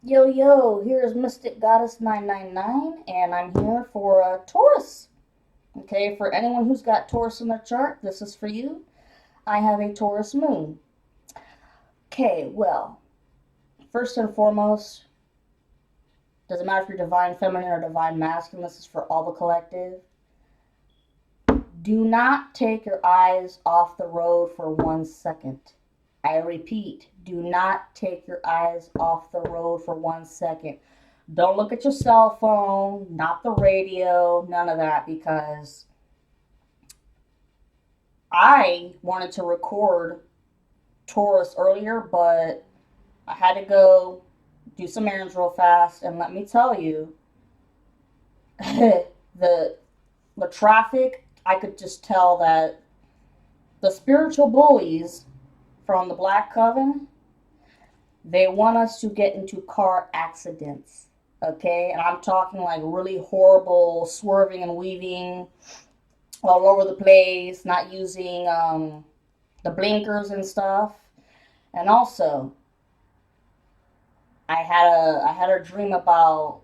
Yo, yo, here's Mystic Goddess 999, and I'm here for Taurus. Okay, for anyone who's got Taurus in their chart, this is for you. I have a Taurus moon. Okay, well, first and foremost, doesn't matter if you're divine feminine or divine masculine, this is for all the collective. Do not take your eyes off the road for 1 second. I repeat, do not take your eyes off the road for 1 second. Don't look at your cell phone, not the radio, none of that, because I wanted to record Taurus earlier, but I had to go do some errands real fast, and let me tell you, the the traffic, I could just tell that the spiritual bullies from the Black Coven, they want us to get into car accidents. Okay, and I'm talking like really horrible swerving and weaving all over the place, not using the blinkers and stuff. And also, I had a dream about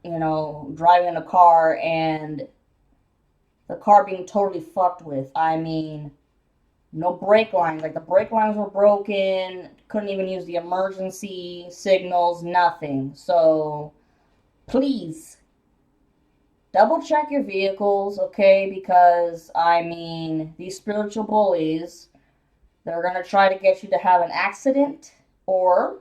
driving a car and the car being totally fucked with. I mean, no brake lines. Like the brake lines were broken. Couldn't even use the emergency signals. Nothing. So please double check your vehicles, okay? Because I mean, these spiritual bullies, they're gonna try to get you to have an accident, or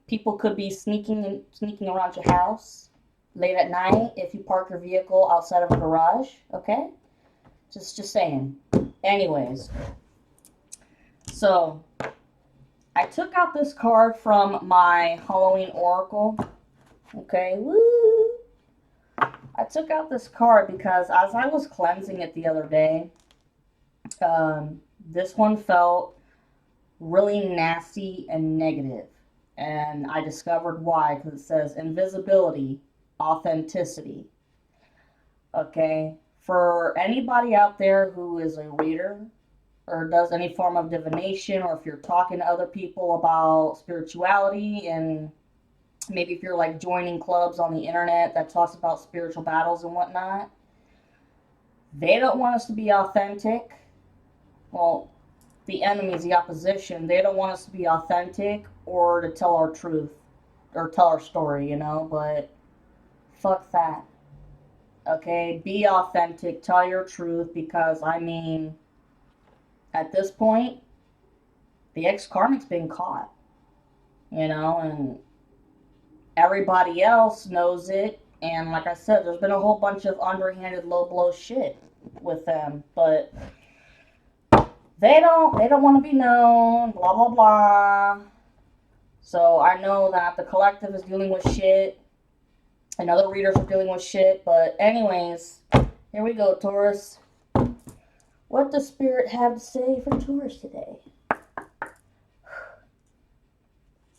people could be sneaking around your house late at night if you park your vehicle outside of a garage. Okay, just saying. Anyways, so I took out this card from my Halloween Oracle. Okay, woo! I took out this card because as I was cleansing it the other day, this one felt really nasty and negative. And I discovered why, because it says invisibility, authenticity. Okay? For anybody out there who is a reader or does any form of divination, or if you're talking to other people about spirituality, and maybe if you're like joining clubs on the internet that talks about spiritual battles and whatnot, they don't want us to be authentic. Well, the enemies, the opposition, they don't want us to be authentic or to tell our truth or tell our story. But fuck that. Okay? Be authentic, tell your truth, because I mean, at this point, the ex karmic's been caught, and everybody else knows it. And like I said, there's been a whole bunch of underhanded, low blow shit with them, but they don't want to be known, blah blah blah. So I know that the collective is dealing with shit, and other readers are dealing with shit. But anyways, here we go, Taurus. What does Spirit have to say for Taurus today?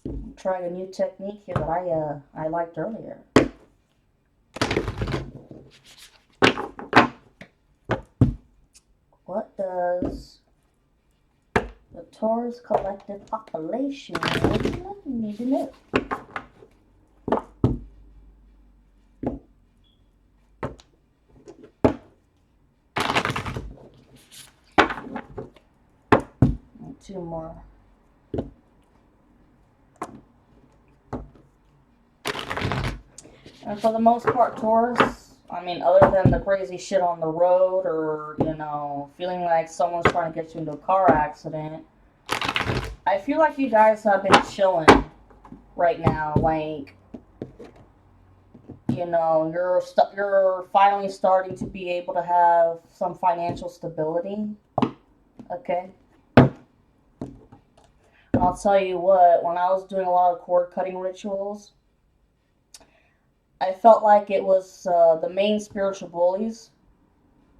I'm trying a new technique here that I liked earlier. What does the Taurus collective population need to know? Two more. And for the most part, Taurus, I mean, other than the crazy shit on the road, or feeling like someone's trying to get you into a car accident, I feel like you guys have been chilling right now. Like, you're finally starting to be able to have some financial stability. Okay? And I'll tell you what, when I was doing a lot of cord cutting rituals, I felt like it was the main spiritual bullies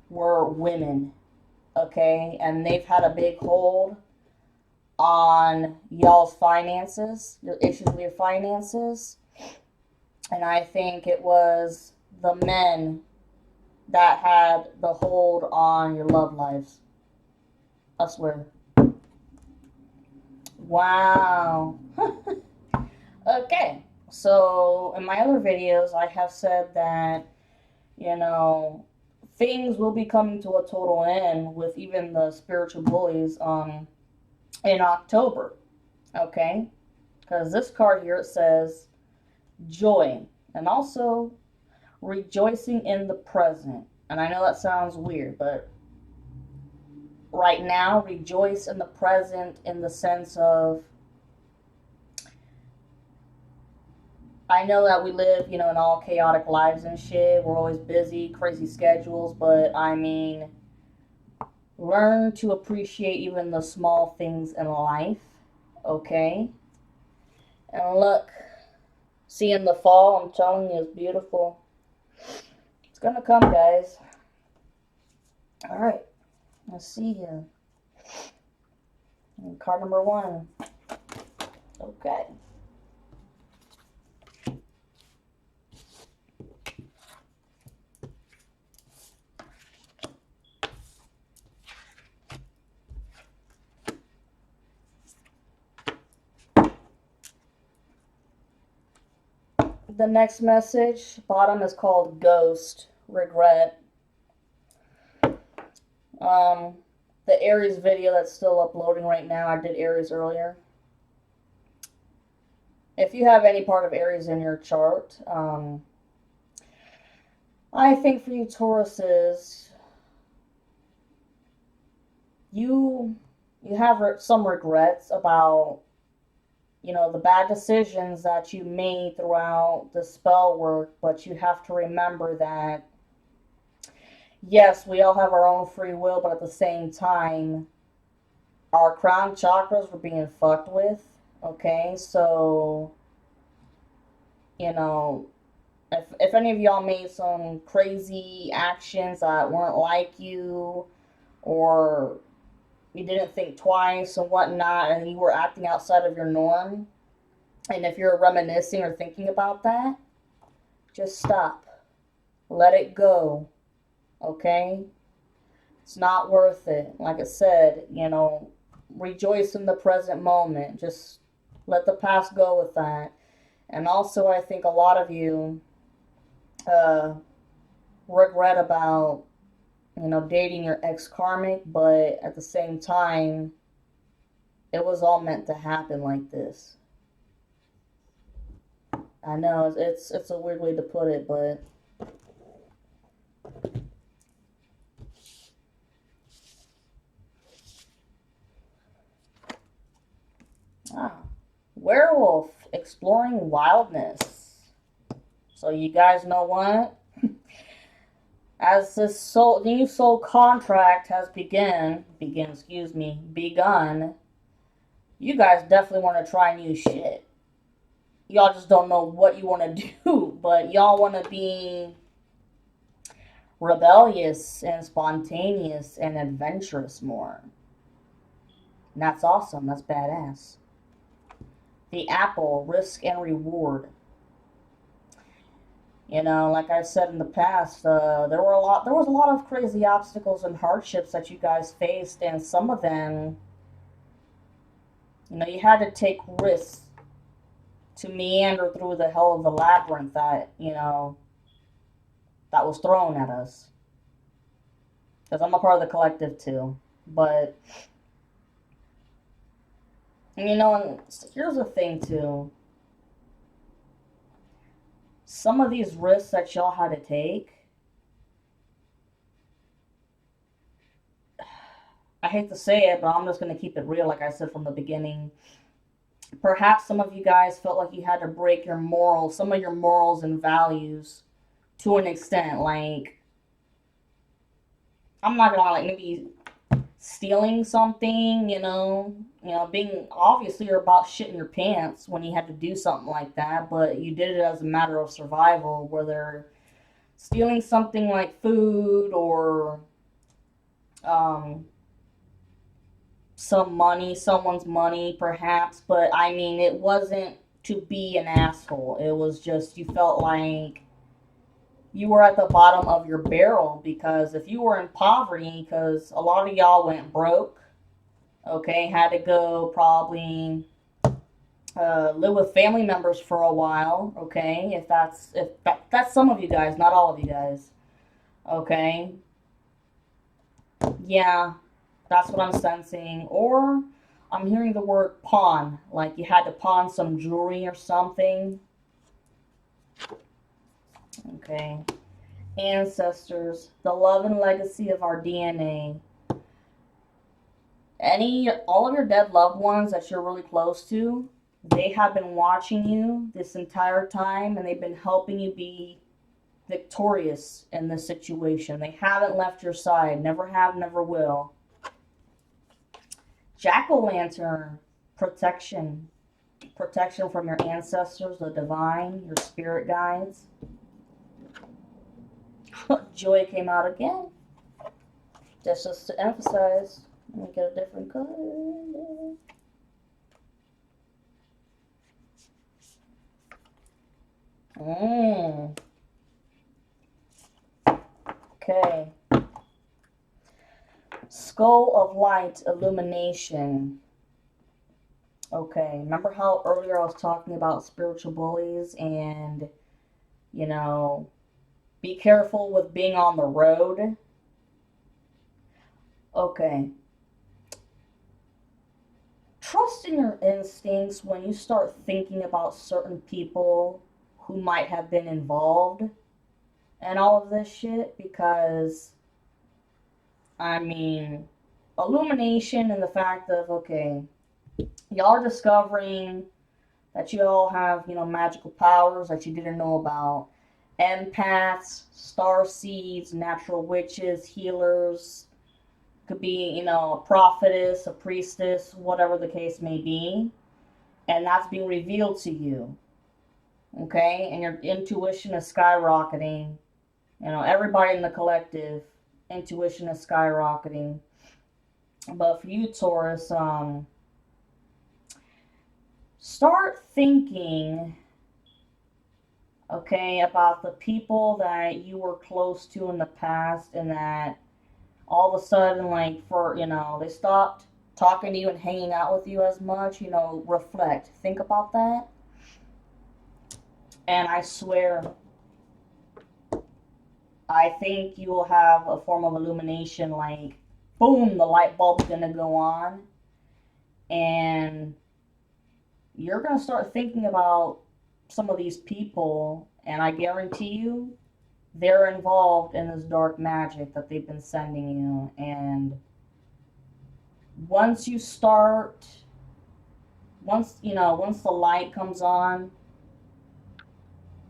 were women, okay? And they've had a big hold on y'all's finances, your issues with your finances. And I think it was the men that had the hold on your love lives. I swear. Wow. Okay. So in my other videos, I have said that, you know, things will be coming to a total end with even the spiritual bullies in October. Okay? Because this card here, it says joy and also rejoicing in the present. And I know that sounds weird, but right now, rejoice in the present in the sense of, I know that we live, in all chaotic lives and shit. We're always busy, crazy schedules, but I mean, learn to appreciate even the small things in life, okay? And look, seeing the fall, I'm telling you, is beautiful. It's gonna come, guys. Alright, let's see here. Card number 1. Okay. The next message, bottom, is called Ghost, Regret. The Aries video that's still uploading right now, I did Aries earlier. If you have any part of Aries in your chart, I think for you Tauruses, you have some regrets about, the bad decisions that you made throughout the spell work, but you have to remember that, yes, we all have our own free will, but at the same time, our crown chakras were being fucked with, okay? So, if any of y'all made some crazy actions that weren't like you, or you didn't think twice and whatnot, and you were acting outside of your norm, and if you're reminiscing or thinking about that, just stop. Let it go, okay? It's not worth it. Like I said, rejoice in the present moment. Just let the past go with that. And also, I think a lot of you regret about, dating your ex-karmic, but at the same time, it was all meant to happen like this. I know, it's a weird way to put it, but werewolf, exploring wildness. So you guys know what? As this new soul contract has begun, you guys definitely want to try new shit. Y'all just don't know what you want to do, but y'all want to be rebellious and spontaneous and adventurous more. And that's awesome. That's badass. The apple, risk and reward. Like I said in the past, there was a lot of crazy obstacles and hardships that you guys faced, and some of them, you had to take risks to meander through the hell of the labyrinth that, that was thrown at us. Because I'm a part of the collective too. But, and here's the thing too. Some of these risks that y'all had to take, I hate to say it, but I'm just going to keep it real, like I said from the beginning. Perhaps some of you guys felt like you had to break your morals, some of your morals and values to an extent. Like, I'm not going to lie, like maybe stealing something, being, obviously you're about shitting your pants when you had to do something like that, but you did it as a matter of survival, whether stealing something like food or someone's money perhaps, but I mean, it wasn't to be an asshole. It was just you felt like you were at the bottom of your barrel, because if you were in poverty, because a lot of y'all went broke, okay, had to go probably Live with family members for a while, okay? If that's some of you guys, not all of you guys, okay? Yeah, that's what I'm sensing. Or I'm hearing the word pawn, like you had to pawn some jewelry or something. Okay. Ancestors, the love and legacy of our DNA. All of your dead loved ones that you're really close to, they have been watching you this entire time and they've been helping you be victorious in this situation. They haven't left your side, never have, never will. Jack-o'-lantern, protection. Protection from your ancestors, the divine, your spirit guides. Joy came out again. That's just to emphasize. Let me get a different color. Okay. Skull of light, illumination. Okay, remember how earlier I was talking about spiritual bullies and, you know, be careful with being on the road? Okay. Trust in your instincts when you start thinking about certain people who might have been involved in all of this shit because, I mean, illumination and the fact of, okay, y'all are discovering that you all have, magical powers that you didn't know about. Empaths, star seeds, natural witches, healers, could be, a prophetess, a priestess, whatever the case may be. And that's being revealed to you. Okay? And your intuition is skyrocketing. Everybody in the collective, intuition is skyrocketing. But for you, Taurus, start thinking, okay, about the people that you were close to in the past and that all of a sudden, like, they stopped talking to you and hanging out with you as much. Reflect. Think about that. And I swear, I think you will have a form of illumination, like, boom, the light bulb's gonna go on. And you're gonna start thinking about some of these people, and I guarantee you, they're involved in this dark magic that they've been sending you. And once you start, once the light comes on,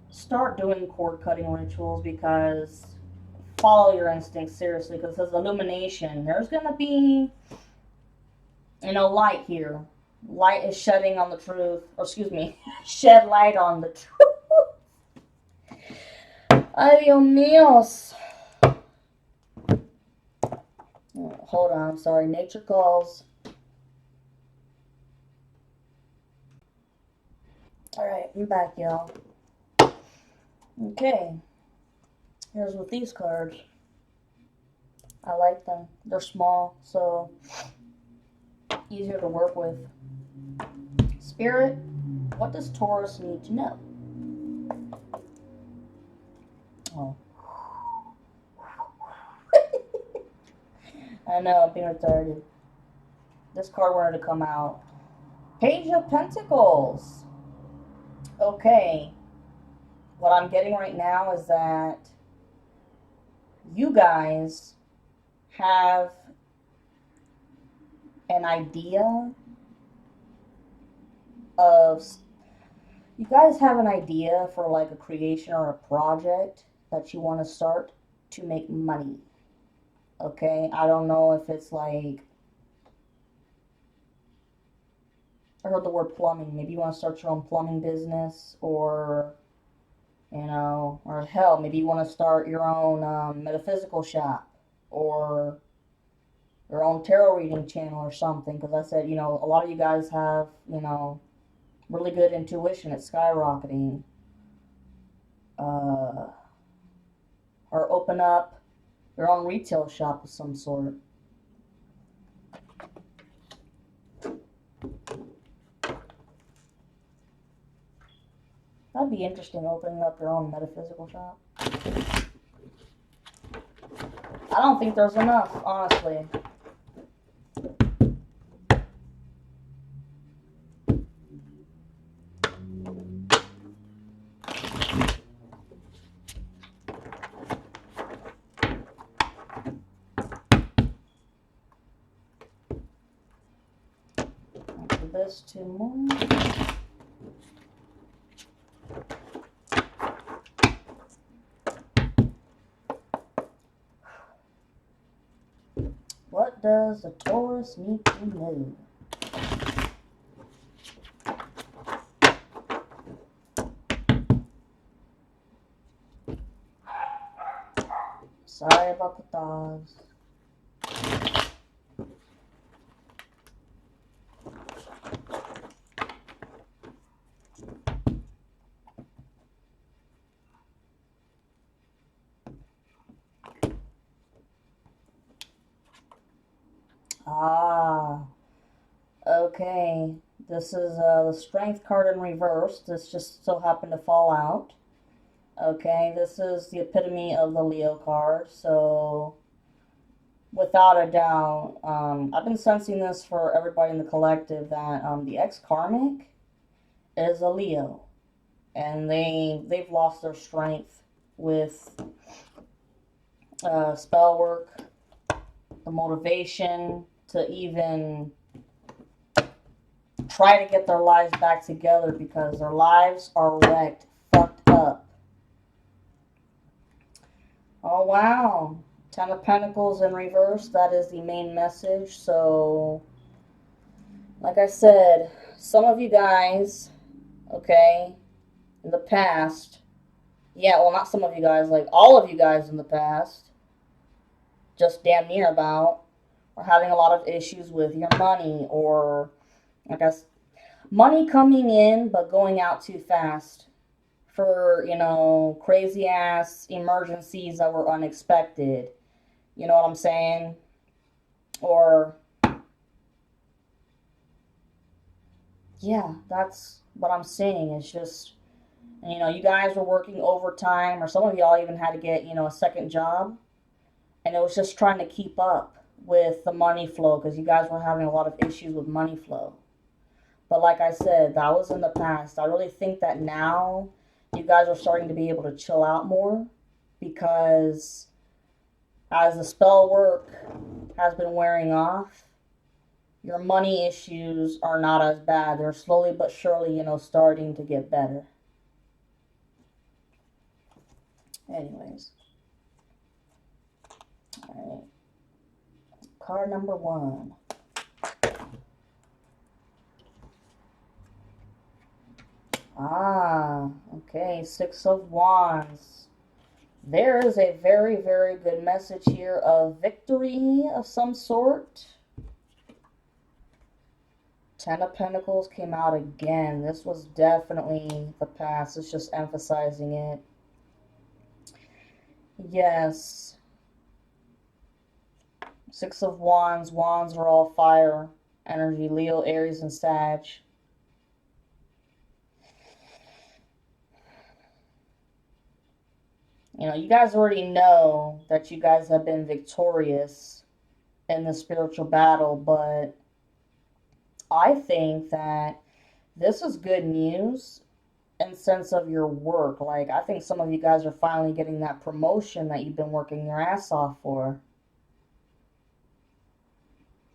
start doing cord cutting rituals, because follow your instincts seriously, because there's illumination. There's gonna be, light here. Light is shedding on the truth, or excuse me, shed light on the truth. Ay, Dios míos. Hold on, I'm sorry. Nature calls. Alright, I'm back, y'all. Okay. Here's with these cards. I like them. They're small, so easier to work with. Spirit, what does Taurus need to know? Oh. I know, I'm being retarded. This card wanted to come out. Page of Pentacles. Okay. What I'm getting right now is that you guys have an idea for like a creation or a project that you want to start to make money. Okay, I don't know if it's like, I heard the word plumbing. Maybe you want to start your own plumbing business, or or hell, maybe you want to start your own metaphysical shop, or your own tarot reading channel or something. Because I said, a lot of you guys have, really good intuition. It's skyrocketing. Or open up your own retail shop of some sort. That'd be interesting, opening up your own metaphysical shop. I don't think there's enough, honestly. After this, 2 more. What does the Taurus need to know? Sorry about the dogs. Ah, okay. This is the Strength card in reverse. This just so happened to fall out. Okay, this is the epitome of the Leo card. So, without a doubt, I've been sensing this for everybody in the collective that the ex-karmic is a Leo. And they've lost their strength with spell work, the motivation to even try to get their lives back together because their lives are wrecked, fucked up. Oh wow, 10 of Pentacles in reverse, that is the main message. So, like I said, some of you guys, okay, in the past, yeah, well, not some of you guys, like all of you guys in the past, just damn near about, are having a lot of issues with your money, or, I guess, money coming in but going out too fast for, crazy ass emergencies that were unexpected. You know what I'm saying? Or, yeah, that's what I'm saying. It's just, you guys were working overtime, or some of y'all even had to get, a second job. And it was just trying to keep up with the money flow because you guys were having a lot of issues with money flow. But like I said, that was in the past. I really think that now you guys are starting to be able to chill out more because as the spell work has been wearing off, your money issues are not as bad. They're slowly but surely, starting to get better. Anyways. Alright. Card number 1. Ah, okay. 6 of Wands. There is a very, very good message here of victory of some sort. 10 of Pentacles came out again. This was definitely the past. It's just emphasizing it. Yes. 6 of Wands. Wands are all fire energy. Leo, Aries, and Sag. You guys already know that you guys have been victorious in the spiritual battle, but I think that this is good news in sense of your work. Like, I think some of you guys are finally getting that promotion that you've been working your ass off for.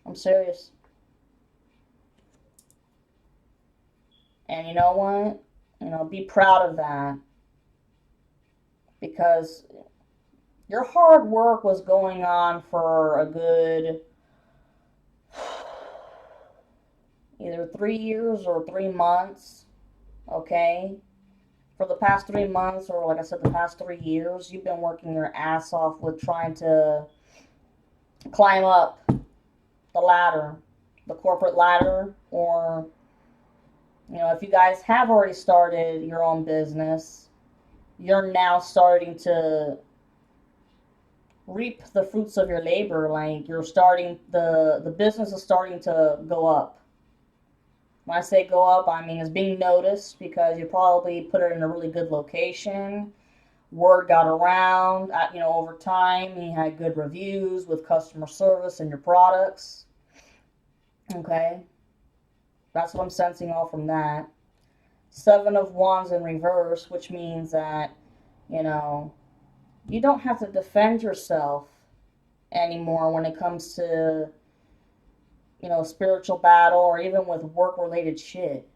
I'm serious. And you know what? Be proud of that. Because your hard work was going on for a good either 3 years or 3 months, okay? For the past 3 months, or like I said, the past 3 years, you've been working your ass off with trying to climb up the ladder, the corporate ladder, or, if you guys have already started your own business, you're now starting to reap the fruits of your labor. Like, you're starting, the business is starting to go up. When I say go up, I mean it's being noticed because you probably put it in a really good location. Word got around, over time. You had good reviews with customer service and your products. Okay, that's what I'm sensing all from that. Seven of Wands in reverse, which means that, you know, you don't have to defend yourself anymore when it comes to, spiritual battle or even with work related shit.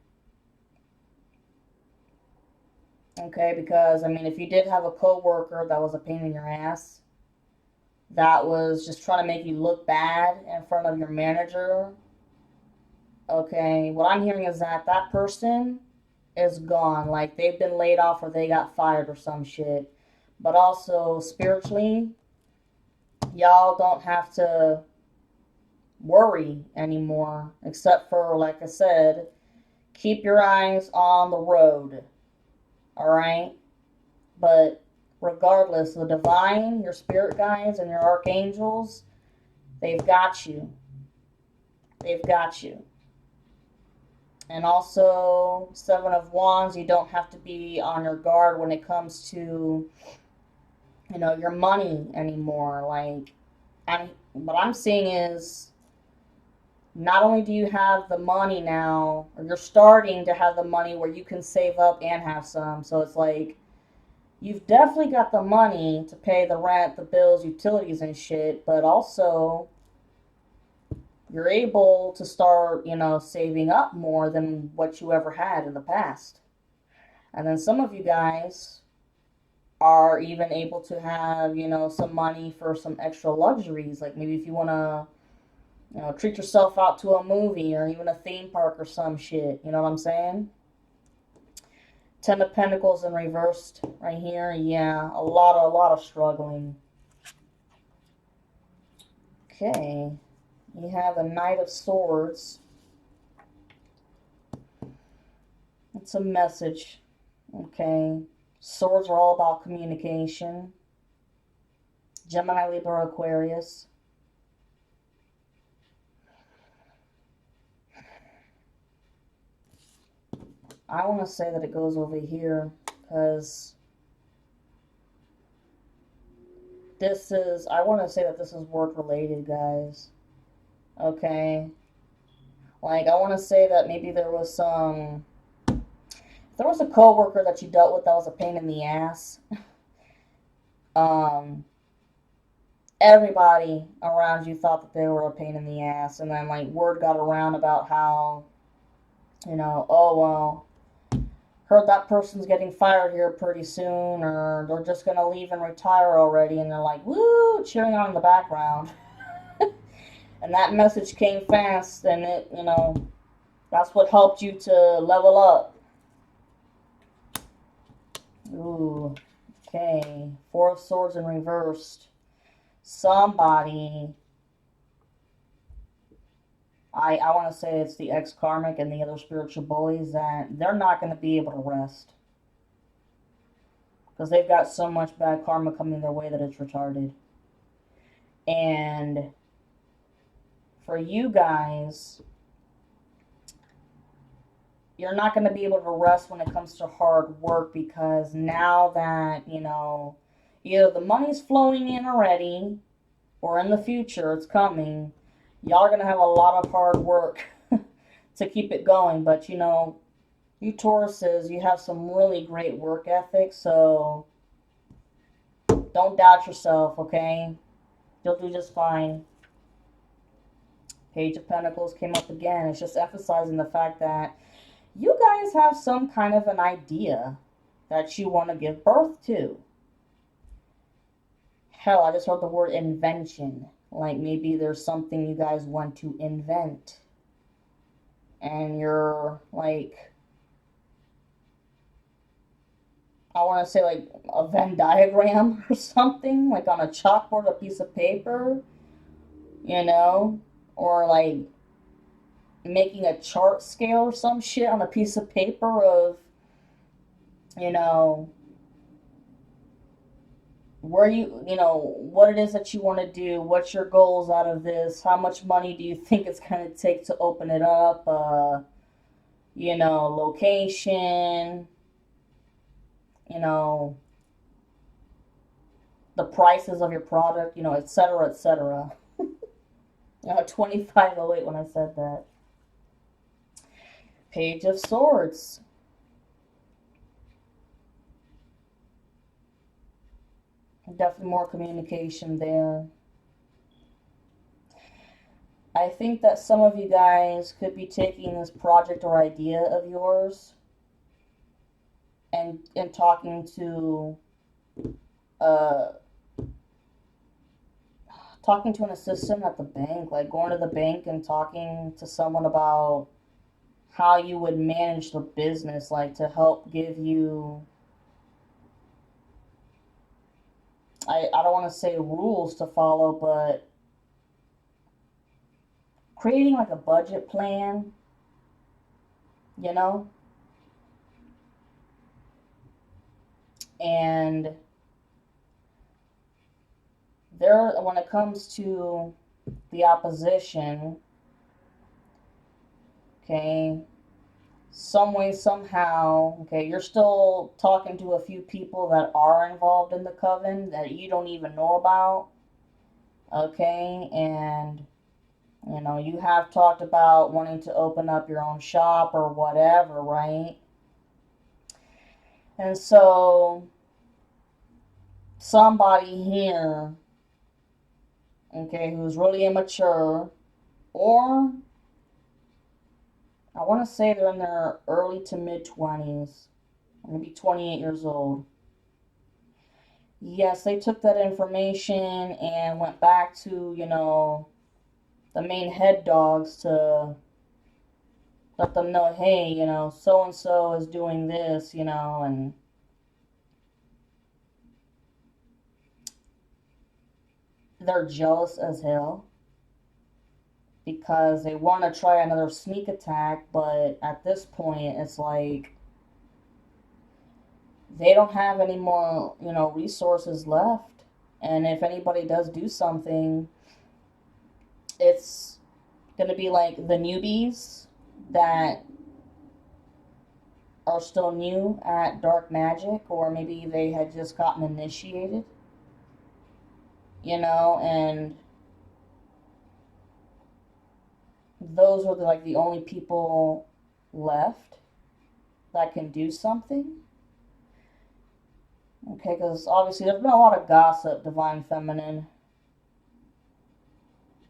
Okay, because I mean, if you did have a coworker that was a pain in your ass, that was just trying to make you look bad in front of your manager, okay, what I'm hearing is that that person is gone. Like they've been laid off or they got fired or some shit. But also spiritually, y'all don't have to worry anymore, except for, like I said, keep your eyes on the road. Alright? But regardless, the divine, your spirit guides, and your archangels, they've got you. They've got you. And also, Seven of Wands, you don't have to be on your guard when it comes to, your money anymore. Like, what I'm seeing is not only do you have the money now, or you're starting to have the money where you can save up and have some. So it's like, you've definitely got the money to pay the rent, the bills, utilities, and shit, but also you're able to start, saving up more than what you ever had in the past. And then some of you guys are even able to have, some money for some extra luxuries. Like maybe if you want to, treat yourself out to a movie or even a theme park or some shit. You know what I'm saying? Ten of Pentacles in reversed right here. Yeah, a lot of struggling. Okay. You have the Knight of Swords. It's a message. Okay. Swords are all about communication. Gemini, Libra, Aquarius. I want to say that it goes over here because I want to say that this is work related, guys. Okay. Like, I want to say that maybe there was a coworker that you dealt with that was a pain in the ass. um, Everybody around you thought that they were a pain in the ass, and then like word got around about how, oh well, heard that person's getting fired here pretty soon, or they're just gonna leave and retire already, and they're like, woo, cheering on in the background. And that message came fast, and it, that's what helped you to level up. Ooh, okay. Four of Swords in reversed. Somebody, I want to say it's the ex-karmic and the other spiritual bullies, that they're not going to be able to rest. Because they've got so much bad karma coming their way that it's retarded. And for you guys, you're not going to be able to rest when it comes to hard work, because now that, either the money's flowing in already or in the future it's coming, y'all are going to have a lot of hard work to keep it going. But, you Tauruses, you have some really great work ethic, so don't doubt yourself, okay? You'll do just fine. Page of Pentacles came up again. It's just emphasizing the fact that you guys have some kind of an idea that you want to give birth to. Hell, I just heard the word invention. Like maybe there's something you guys want to invent. And you're like, I want to say like a Venn diagram or something, like on a chalkboard, a piece of paper, or like making a chart scale or some shit on a piece of paper of, where what it is that you want to do, what's your goals out of this, how much money do you think it's going to take to open it up, location, you know, the prices of your product, et cetera, et cetera. 2508 when I said that. Page of Swords. Definitely more communication there. I think that some of you guys could be taking this project or idea of yours and uh talking to an assistant at the bank, like going to the bank and talking to someone about how you would manage the business, like to help give you, I don't want to say rules to follow, but creating like a budget plan, you know, and there, when it comes to the opposition, okay, some way, somehow, okay, you're still talking to a few people that are involved in the coven that you don't even know about, okay, and you have talked about wanting to open up your own shop or whatever, right? And so somebody here, okay, who's really immature, or I want to say they're in their early to mid 20s, maybe 28 years old. Yes, they took that information and went back to, the main head dogs to let them know, hey, so and so is doing this, and they're jealous as hell because they want to try another sneak attack, but at this point, it's like they don't have any more, resources left. And if anybody does do something, it's going to be like the newbies that are still new at dark magic, or maybe they had just gotten initiated, and those are like the only people left that can do something. Okay, because obviously there's been a lot of gossip, divine feminine,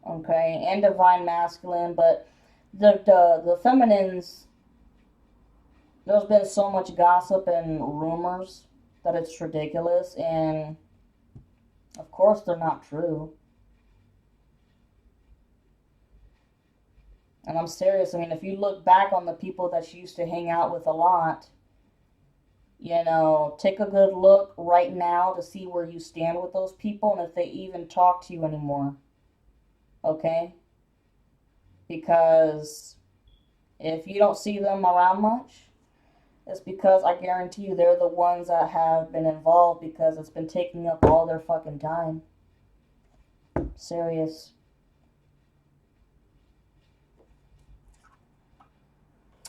okay, and divine masculine, but the feminines, there's been so much gossip and rumors that it's ridiculous, and of course they're not true. And I'm serious. I mean, if you look back on the people that you used to hang out with a lot, take a good look right now to see where you stand with those people and if they even talk to you anymore. Okay? Because if you don't see them around much, it's because I guarantee you they're the ones that have been involved because it's been taking up all their fucking time. Serious.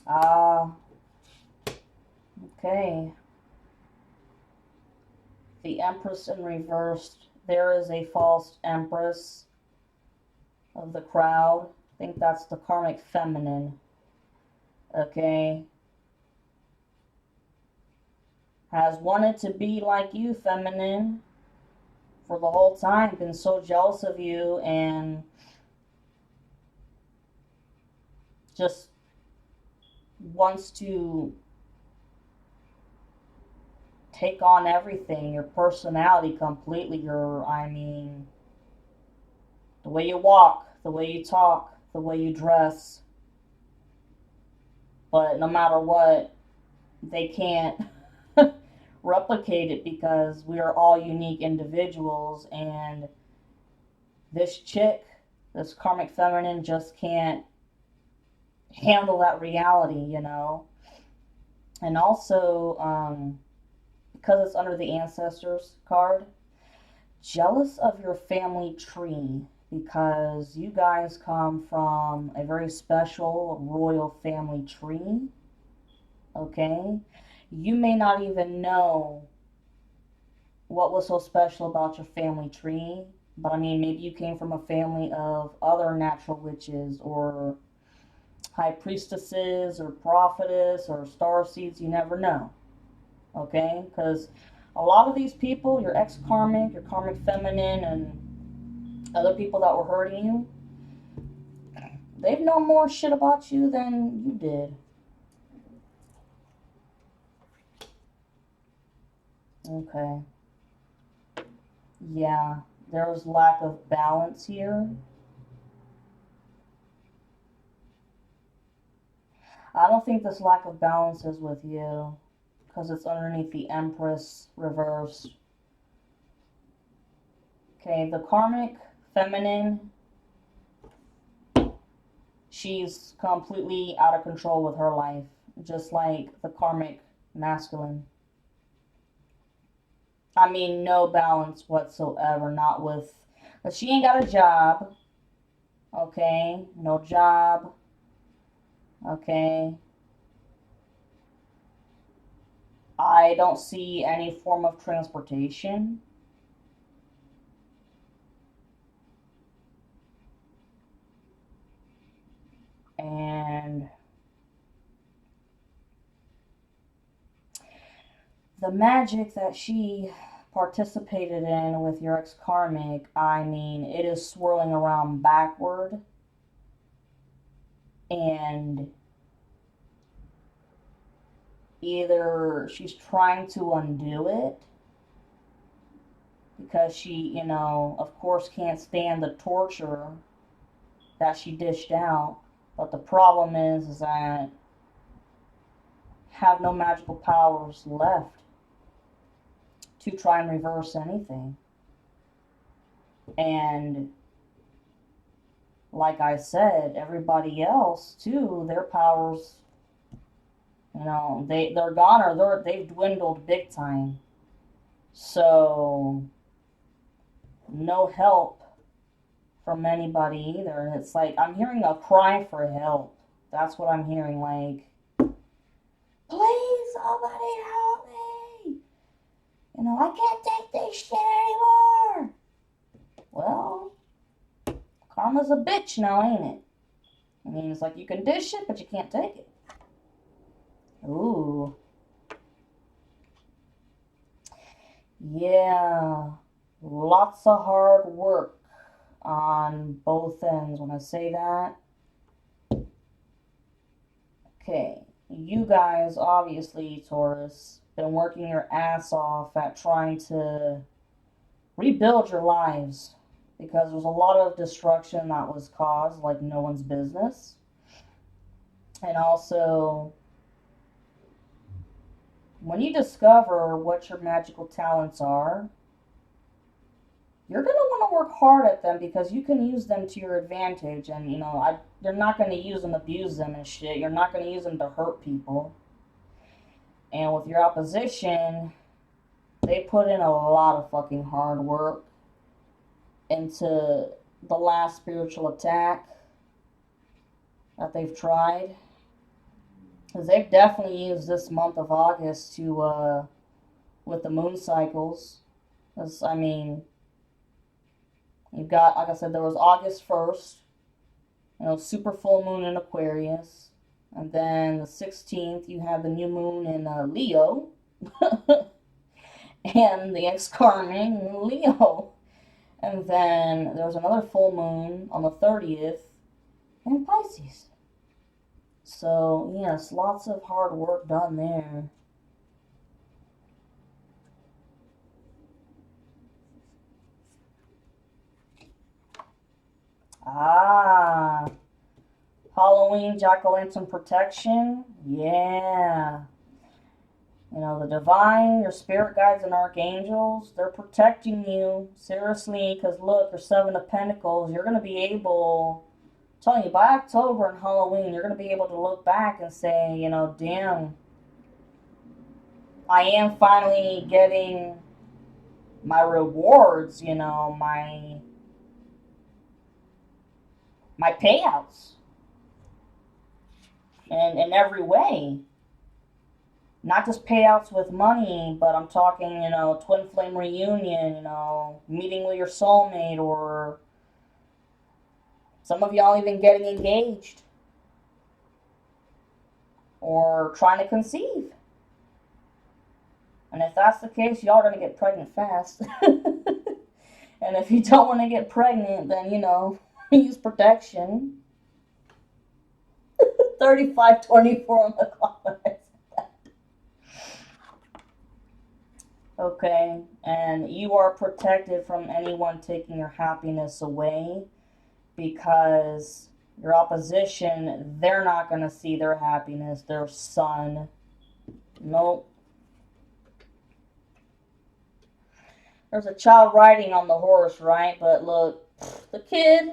Ah, okay. The Empress in reverse. There is a false Empress of the crowd. I think that's the karmic feminine. Okay. Has wanted to be like you, feminine, for the whole time. Been so jealous of you and just wants to take on everything, your personality completely, the way you walk, the way you talk, the way you dress. But no matter what, they can't replicate it because we are all unique individuals, and this chick, this karmic feminine, just can't handle that reality. And also, because it's under the ancestors card, jealous of your family tree because you guys come from a very special royal family tree. Okay? You may not even know what was so special about your family tree, but I mean, maybe you came from a family of other natural witches or high priestesses or prophetess or star seeds. You never know. Okay? Because a lot of these people, your ex karmic, your karmic feminine, and other people that were hurting you, they've known more shit about you than you did. Okay. Yeah, there's lack of balance here. I don't think this lack of balance is with you because it's underneath the Empress reversed. Okay, the karmic feminine, she's completely out of control with her life, just like the karmic masculine. I mean, no balance whatsoever, not with. But she ain't got a job, okay? No job, okay? I don't see any form of transportation. And the magic that she participated in with your ex karmic, I mean, it is swirling around backward. And either she's trying to undo it because she, of course, can't stand the torture that she dished out. But the problem is that have no magical powers left to try and reverse anything. And like I said, everybody else too, their powers, they're gone or they've dwindled big time. So no help from anybody either. It's like I'm hearing a cry for help. That's what I'm hearing. Like, please, somebody help me. I can't take this shit anymore. Well, karma's a bitch now, ain't it? I mean, it's like you can dish it, but you can't take it. Ooh. Yeah. Lots of hard work on both ends. When I say that, okay, you guys, obviously, Taurus, been working your ass off at trying to rebuild your lives because there's a lot of destruction that was caused like no one's business. And also, when you discover what your magical talents are, you're going to want to work hard at them because you can use them to your advantage. And, you're not going to use them, abuse them and shit. You're not going to use them to hurt people. And with your opposition, they put in a lot of fucking hard work into the last spiritual attack that they've tried. Because they've definitely used this month of August to, with the moon cycles. Because, I mean, you've got, like I said, there was August 1st, super full moon in Aquarius. And then the 16th, you have the new moon in Leo. And the ex-karmic Leo. And then there was another full moon on the 30th in Pisces. So, yes, lots of hard work done there. Ah, Halloween jack-o'-lantern protection. Yeah. The divine, your spirit guides and archangels, they're protecting you. Seriously, because look, your Seven of Pentacles, you're going to be able, I'm telling you, by October and Halloween, you're going to be able to look back and say, damn, I am finally getting my rewards, my payouts. And in every way. not just payouts with money, but I'm talking, twin flame reunion, meeting with your soulmate, or some of y'all even getting engaged or trying to conceive. And if that's the case, y'all are going to get pregnant fast. And if you don't want to get pregnant, then, use protection. 3524 on the clock. Okay, and you are protected from anyone taking your happiness away, because your opposition, they're not going to see their happiness, their sun. Nope. There's a child riding on the horse, right? But look, the kid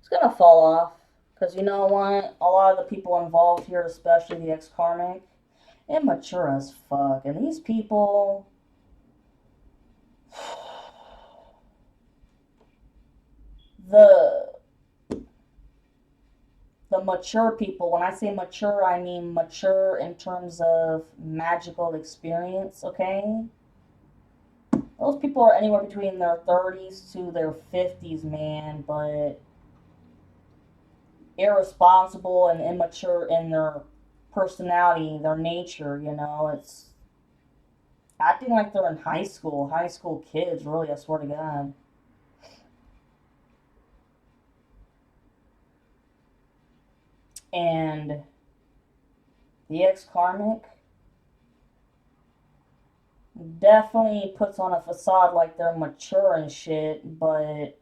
is going to fall off. Because you know what? A lot of the people involved here, especially the ex-karmic, immature as fuck. And these people... The mature people, when I say mature, I mean mature in terms of magical experience, okay? Those people are anywhere between their 30s to their 50s, man, but irresponsible and immature in their personality, their nature, it's acting like they're in high school kids, really, I swear to God. And the ex-karmic definitely puts on a facade like they're mature and shit, but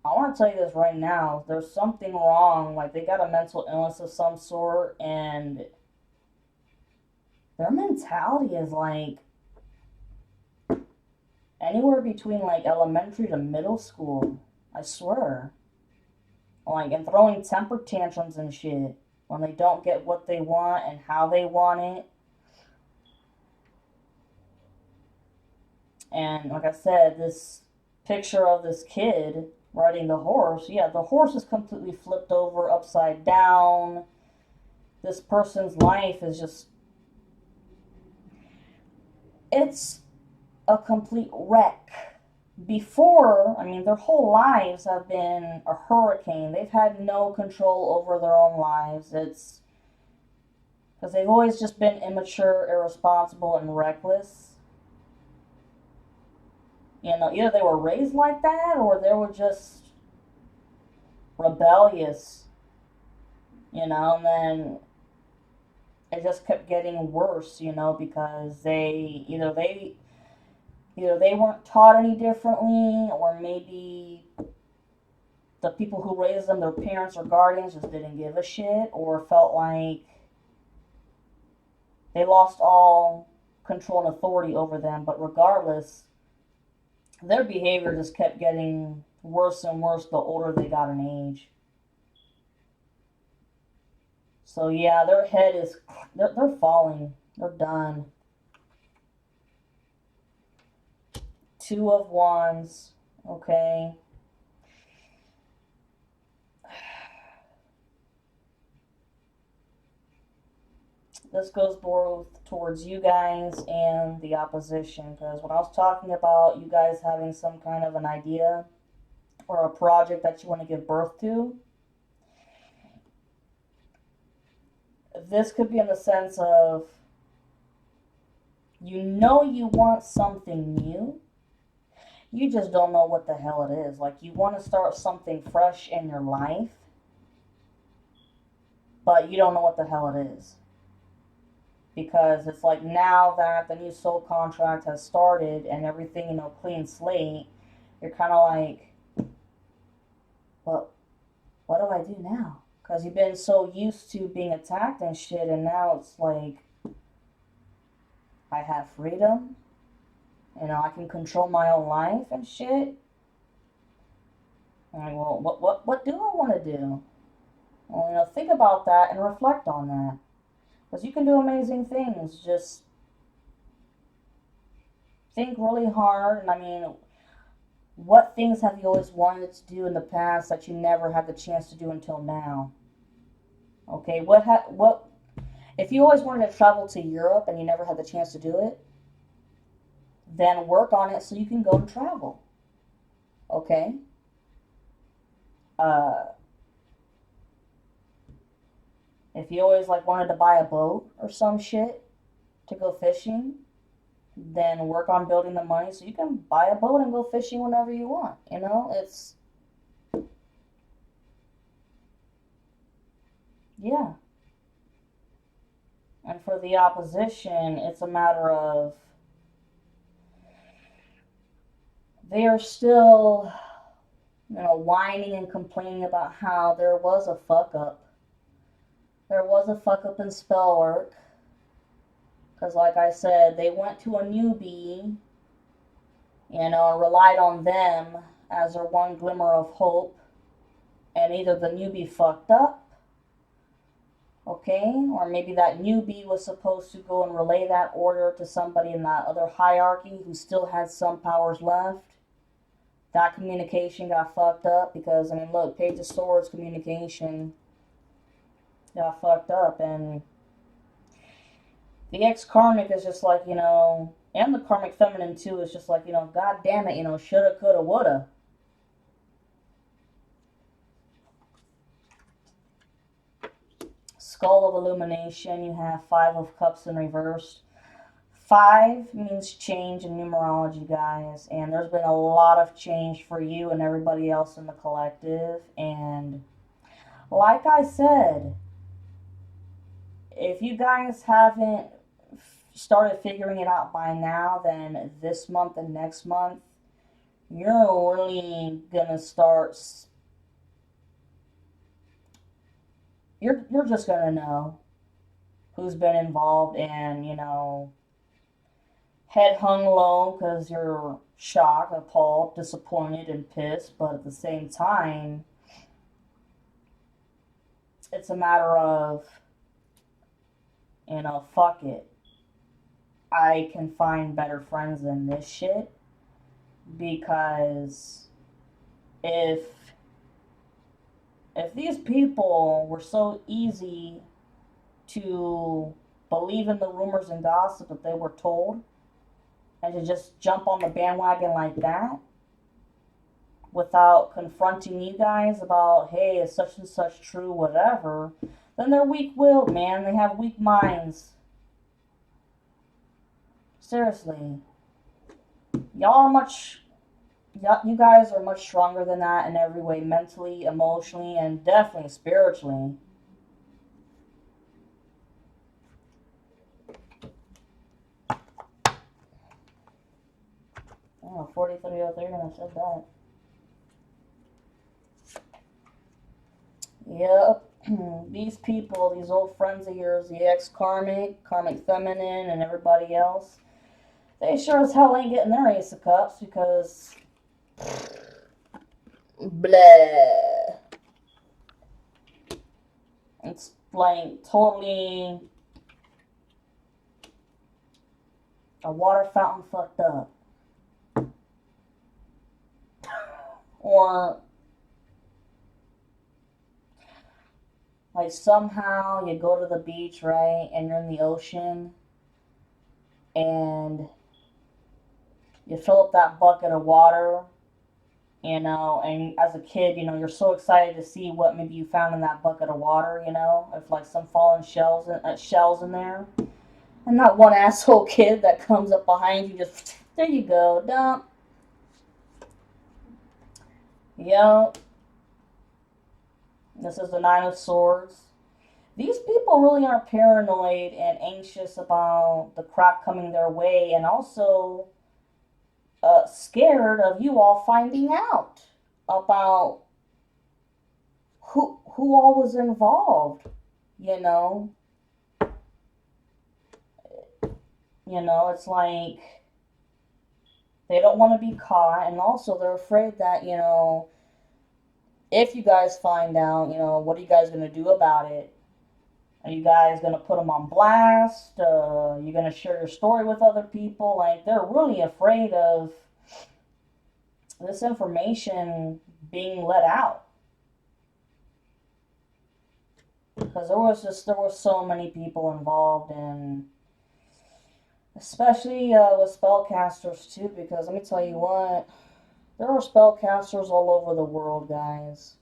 I want to tell you this right now. There's something wrong. Like, they got a mental illness of some sort, and their mentality is like anywhere between like elementary to middle school. I swear. Like, and throwing temper tantrums and shit when they don't get what they want and how they want it. And like I said, this picture of this kid riding the horse, yeah, the horse is completely flipped over, upside down. This person's life is just, it's a complete wreck. Before, I mean, their whole lives have been a hurricane. They've had no control over their own lives. It's because they've always just been immature, irresponsible, and reckless. Either they were raised like that or they were just rebellious, and then it just kept getting worse, because either they weren't taught any differently, or maybe the people who raised them, their parents or guardians, just didn't give a shit, or felt like they lost all control and authority over them. But regardless, their behavior just kept getting worse and worse the older they got in age. So yeah, their head is, they're falling. They're done. Two of Wands, okay? This goes both towards you guys and the opposition, because when I was talking about you guys having some kind of an idea or a project that you want to give birth to, this could be in the sense of you want something new, you just don't know what the hell it is. Like, you want to start something fresh in your life, but you don't know what the hell it is. Because it's like, now that the new soul contract has started and everything, clean slate, you're kind of like, well, what do I do now? Because you've been so used to being attacked and shit, and now it's like, I have freedom. I can control my own life and shit. And well, what do I want to do? Well, think about that and reflect on that. Because you can do amazing things. Just think really hard. And I mean, what things have you always wanted to do in the past that you never had the chance to do until now? Okay, what If you always wanted to travel to Europe and you never had the chance to do it, then work on it so you can go and travel. Okay? Uh, if you always like wanted to buy a boat or some shit to go fishing, then work on building the money so you can buy a boat and go fishing whenever you want. You know, it's yeah. And for the opposition, it's a matter of they are still, whining and complaining about how there was a fuck up. There was a fuck up in spell work. Because, like I said, they went to a newbie, and relied on them as their one glimmer of hope. And either the newbie fucked up, okay, or maybe that newbie was supposed to go and relay that order to somebody in that other hierarchy who still had some powers left. That communication got fucked up because, I mean, look, Page of Swords communication got fucked up, and the ex karmic is just like, and the karmic feminine too is just like, god damn it, shoulda, coulda, woulda. Skull of Illumination, you have Five of Cups in reverse. Five means change in numerology, guys, and there's been a lot of change for you and everybody else in the collective. And like I said, if you guys haven't started figuring it out by now, then this month and next month, you're really gonna start. You're just gonna know who's been involved, and head hung low because you're shocked, appalled, disappointed, and pissed. But at the same time, it's a matter of, fuck it. I can find better friends than this shit because if these people were so easy to believe in the rumors and gossip that they were told and to just jump on the bandwagon like that without confronting you guys about, hey, is such and such true, whatever, then they're weak-willed, man. They have weak minds. Seriously. You guys are much stronger than that in every way, mentally, emotionally, and definitely spiritually. Oh, 4303, and I said that. Yep. These people, these old friends of yours, the ex-karmic, karmic feminine, and everybody else, they sure as hell ain't getting their Ace of Cups because blah. It's like totally a water fountain fucked up. Or like somehow you go to the beach, right, and you're in the ocean and you fill up that bucket of water, and as a kid, you're so excited to see what maybe you found in that bucket of water, if like some fallen shells in there. And not one asshole kid that comes up behind you just, there you go, dump. Yep. This is the Nine of Swords. These people really are paranoid and anxious about the crap coming their way, and also scared of you all finding out about who all was involved. You know, it's like they don't want to be caught, and also they're afraid that if you guys find out, what are you guys gonna do about it? Are you guys gonna put them on blast? Are you gonna share your story with other people? Like they're really afraid of this information being let out. Because there were so many people involved, and especially with spellcasters too, because let me tell you what, there are spellcasters all over the world, guys.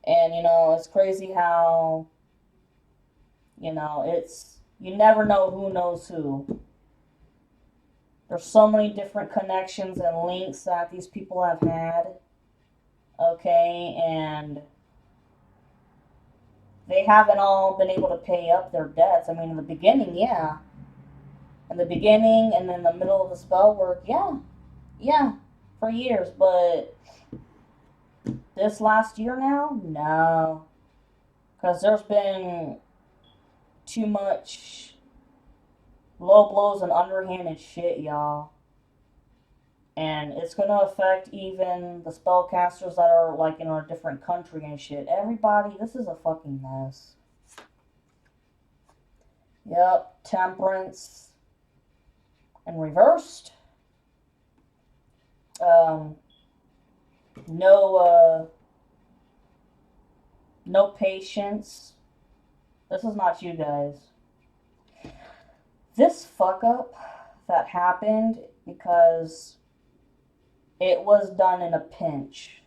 And it's crazy how, you never know who knows who. There's so many different connections and links that these people have had, okay, and they haven't all been able to pay up their debts. I mean, in the beginning, yeah. In the beginning and in the middle of the spell work, yeah. Yeah, for years. But this last year now, no. Because there's been too much low blows and underhanded shit, y'all. And it's going to affect even the spellcasters that are like in a different country and shit. Everybody, this is a fucking mess. Yep, temperance and reversed. Um, no, no patience. This is not you guys. This fuck up that happened because it was done in a pinch.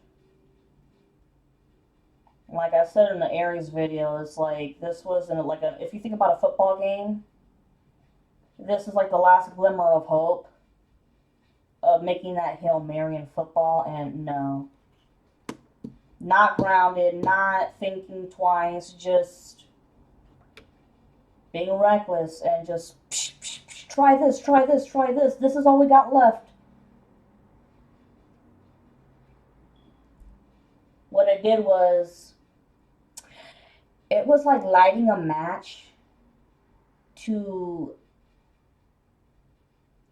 Like I said in the Aries video, it's like this was in like if you think about a football game, this is like the last glimmer of hope of making that Hail Mary in football, and no. Not grounded, not thinking twice, just being reckless and just try this, try this, try this. This is all we got left. What it did was, it was like lighting a match to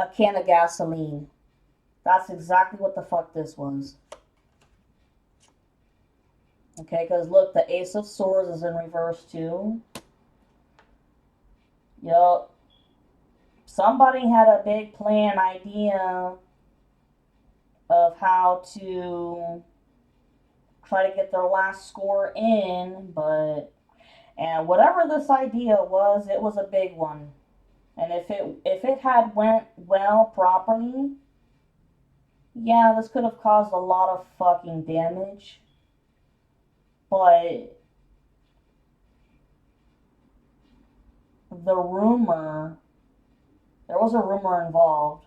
a can of gasoline. That's exactly what the fuck this was. Okay, because look, the Ace of Swords is in reverse too. Yup. Somebody had a big plan, idea of how to try to get their last score in, and whatever this idea was, it was a big one. And if it had went well properly, yeah, this could have caused a lot of fucking damage. But the rumor, there was a rumor involved.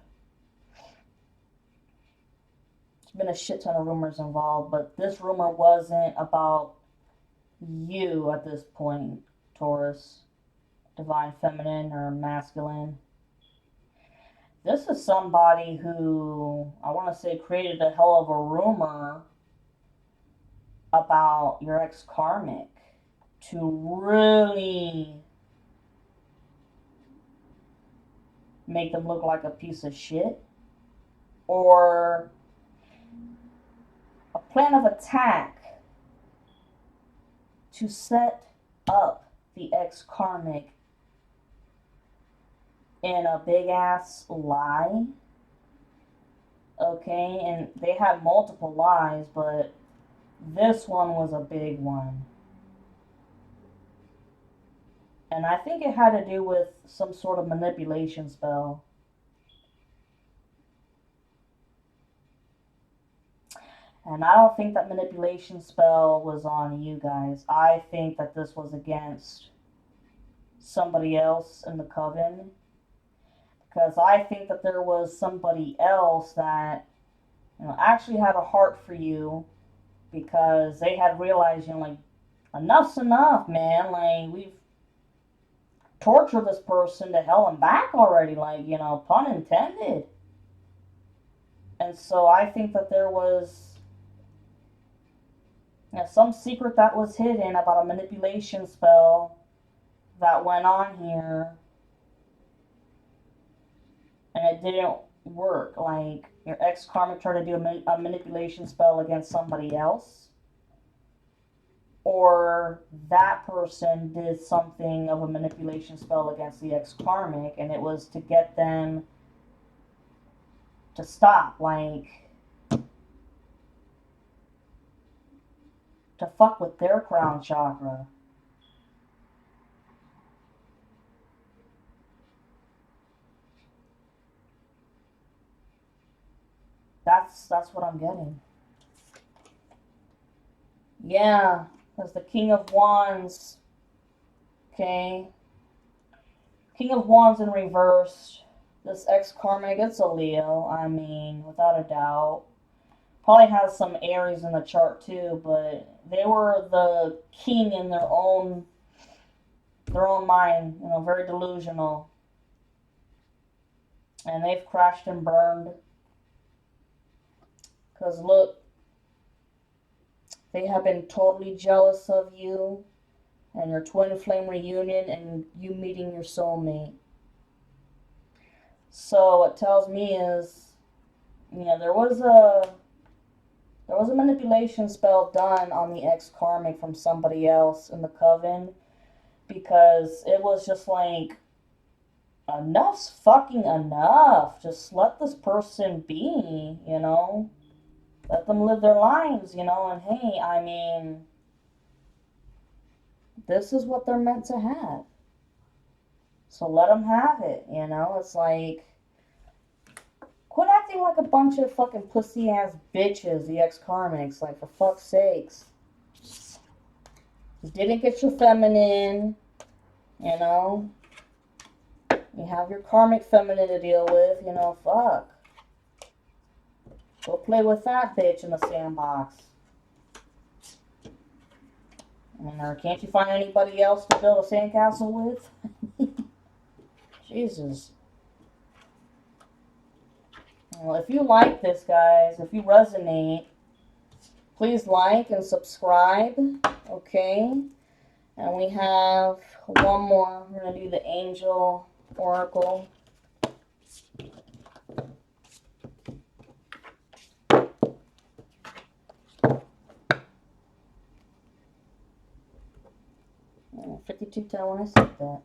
There's been a shit ton of rumors involved, but this rumor wasn't about you at this point, Taurus, divine feminine or masculine. This is somebody who, I want to say, created a hell of a rumor about your ex-karmic to really make them look like a piece of shit, or a plan of attack to set up the ex-karmic in a big ass lie. Okay, and they had multiple lies, but this one was a big one. And I think it had to do with some sort of manipulation spell. And I don't think that manipulation spell was on you guys. I think that this was against somebody else in the coven. Because I think that there was somebody else that, actually had a heart for you, because they had realized, like, enough's enough, man. Like, we've tortured this person to hell and back already, like, pun intended. And so I think that there was some secret that was hidden about a manipulation spell that went on here, and it didn't work. Like, your ex-karmic tried to do a manipulation spell against somebody else, or that person did something of a manipulation spell against the ex-karmic, and it was to get them to stop, like, to fuck with their crown chakra. That's what I'm getting. Yeah, that's the King of Wands. Okay. King of Wands in reverse. This ex-karmic, it's a Leo, I mean, without a doubt. Probably has some Aries in the chart too, but they were the king in their own mind, you know, very delusional. And they've crashed and burned. Because look, they have been totally jealous of you and your twin flame reunion and you meeting your soulmate. So what tells me is, you know, there was a manipulation spell done on the ex karmic from somebody else in the coven because it was just like enough's fucking enough. Just let this person be, you know. Let them live their lives, you know, and hey, I mean, this is what they're meant to have. So let them have it, you know? It's like, quit acting like a bunch of fucking pussy ass bitches, the ex karmics, like, for fuck's sakes. You didn't get your feminine, you know? You have your karmic feminine to deal with, you know, fuck. Go play with that bitch in the sandbox. Or can't you find anybody else to build a sandcastle with? Jesus. Well, if you like this, guys, if you resonate, please like and subscribe, okay? And we have one more. We're going to do the Angel Oracle. Oh, 5210 when I said that.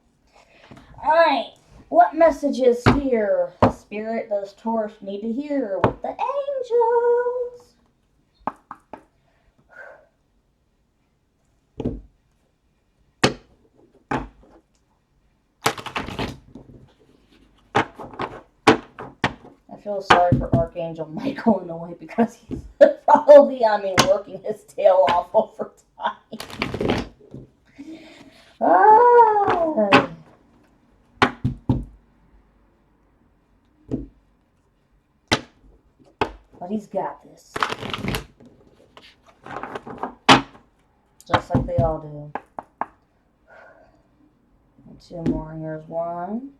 Alright, what messages here, Spirit, does Taurus need to hear with the angels? I feel sorry for Archangel Michael in a way because he's probably, I mean, working his tail off over time. Ah. But he's got this. Just like they all do. And two more. Here's one.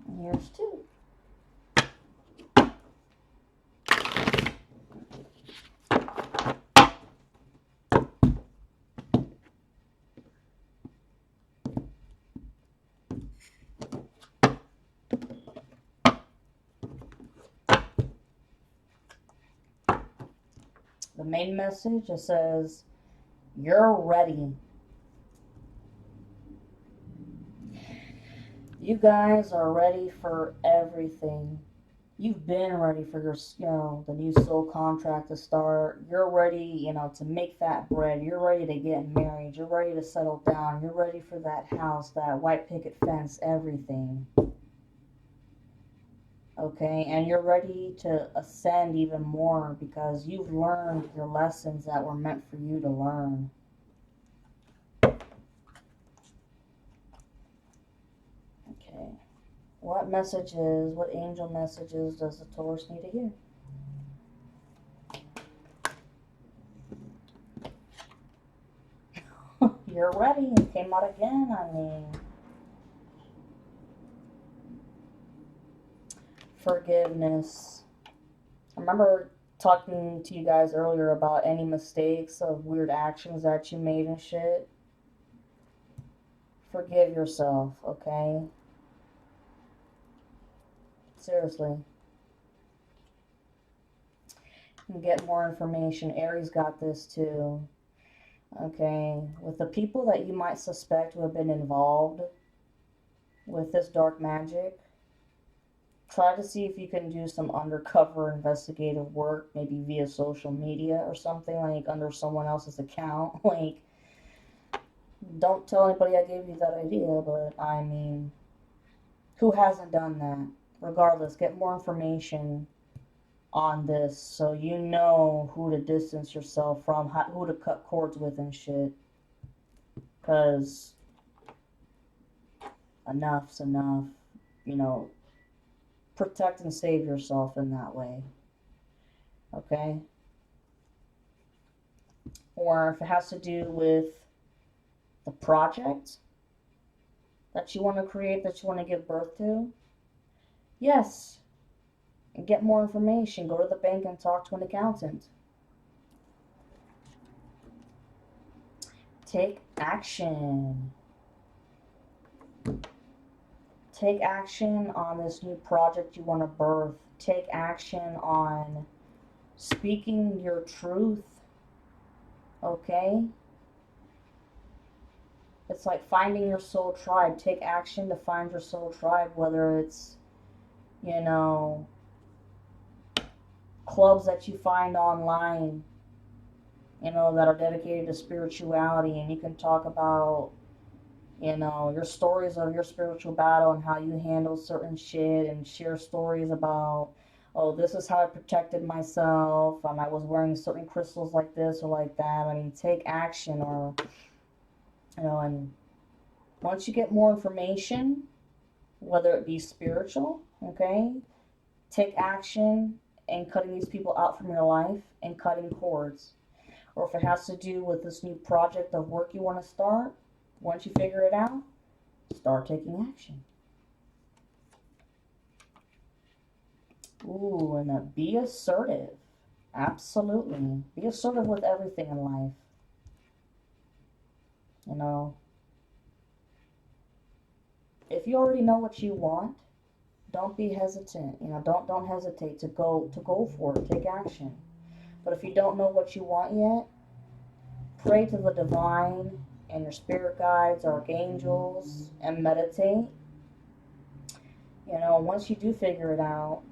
And here's two. The main message, it says, you're ready. You guys are ready for everything. You've been ready for your, you know, the new soul contract to start. You're ready, you know, to make that bread. You're ready to get married. You're ready to settle down. You're ready for that house, that white picket fence, everything. Okay, and you're ready to ascend even more because you've learned your lessons that were meant for you to learn. Okay, what messages, what angel messages does the Taurus need to hear? You're ready. It came out again, I mean. Forgiveness. I remember talking to you guys earlier about any mistakes of weird actions that you made and shit. Forgive yourself, okay? Seriously. You can get more information. Aries got this too. Okay, with the people that you might suspect who have been involved with this dark magic, try to see if you can do some undercover investigative work, maybe via social media or something, like under someone else's account. Like, Don't tell anybody I gave you that idea, but I mean, who hasn't done that? Regardless, get more information on this so you know who to distance yourself from, who to cut cords with and shit. Because enough's enough. You know, protect and save yourself in that way. Okay? Or if it has to do with the project that you want to create, that you want to give birth to, yes, and get more information. Go to the bank and talk to an accountant. Take action. Take action on this new project you want to birth. Take action on speaking your truth. Okay? It's like finding your soul tribe. Take action to find your soul tribe, whether it's, you know, clubs that you find online, you know, that are dedicated to spirituality, and you can talk about, you know, your stories of your spiritual battle and how you handle certain shit, and share stories about, oh, this is how I protected myself, and I was wearing certain crystals like this or like that. I mean, take action, or, you know, and once you get more information, whether it be spiritual, okay, take action in cutting these people out from your life and cutting cords. Or if it has to do with this new project of work you want to start, once you figure it out, start taking action. Ooh, and be assertive. Absolutely. Be assertive with everything in life. You know, if you already know what you want, don't be hesitant. You know, don't hesitate to go for it. Take action. But if you don't know what you want yet, pray to the divine and your spirit guides, archangels, and meditate. You know, once you do figure it out,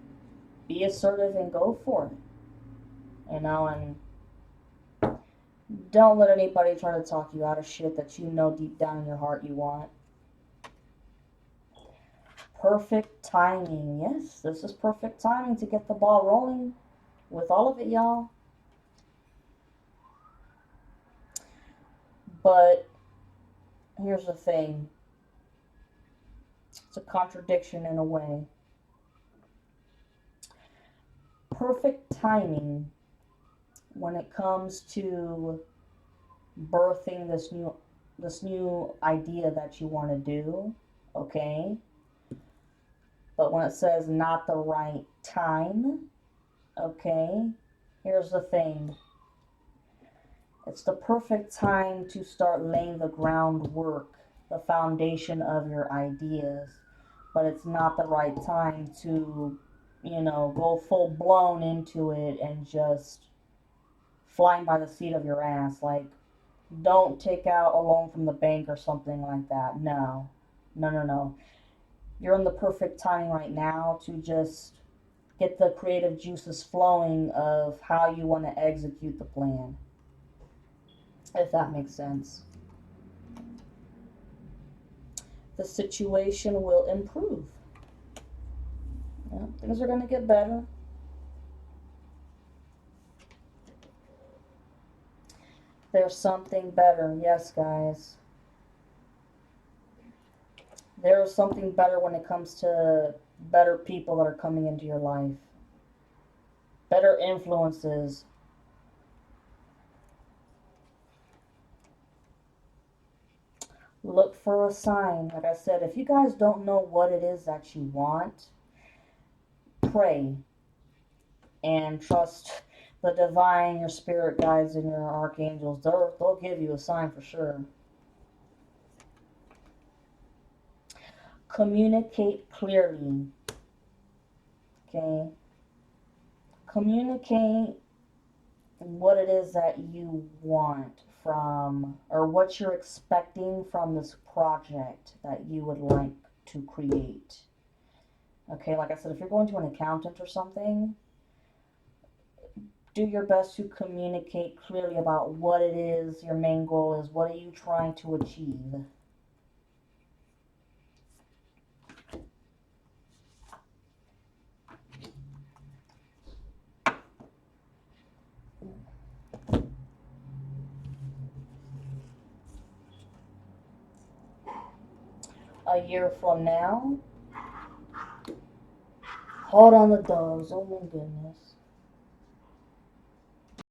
be assertive and go for it. You know, and don't let anybody try to talk you out of shit that you know deep down in your heart you want. Perfect timing. Yes, this is perfect timing to get the ball rolling with all of it, y'all. But here's the thing. It's a contradiction in a way. Perfect timing when it comes to birthing this new idea that you want to do, okay? But when it says not the right time, okay? Here's the thing. It's the perfect time to start laying the groundwork, the foundation of your ideas, but it's not the right time to, you know, go full blown into it and just flying by the seat of your ass. Like, don't take out a loan from the bank or something like that. No. No, no, no. You're in the perfect timing right now to just get the creative juices flowing of how you want to execute the plan. If that makes sense. The situation will improve. Yeah, things are going to get better. There's something better. Yes, guys. There's something better when it comes to better people that are coming into your life. Better influences. Look for a sign. Like I said, if you guys don't know what it is that you want, pray and trust the divine, your spirit guides, and your archangels. They'll give you a sign for sure. Communicate clearly. Okay? Communicate what it is that you want from, or what you're expecting from this project that you would like to create. Okay, like I said, if you're going to an accountant or something, Do your best to communicate clearly about what it is your main goal is. What are you trying to achieve? A year from now? Hold on the dogs. Oh my goodness.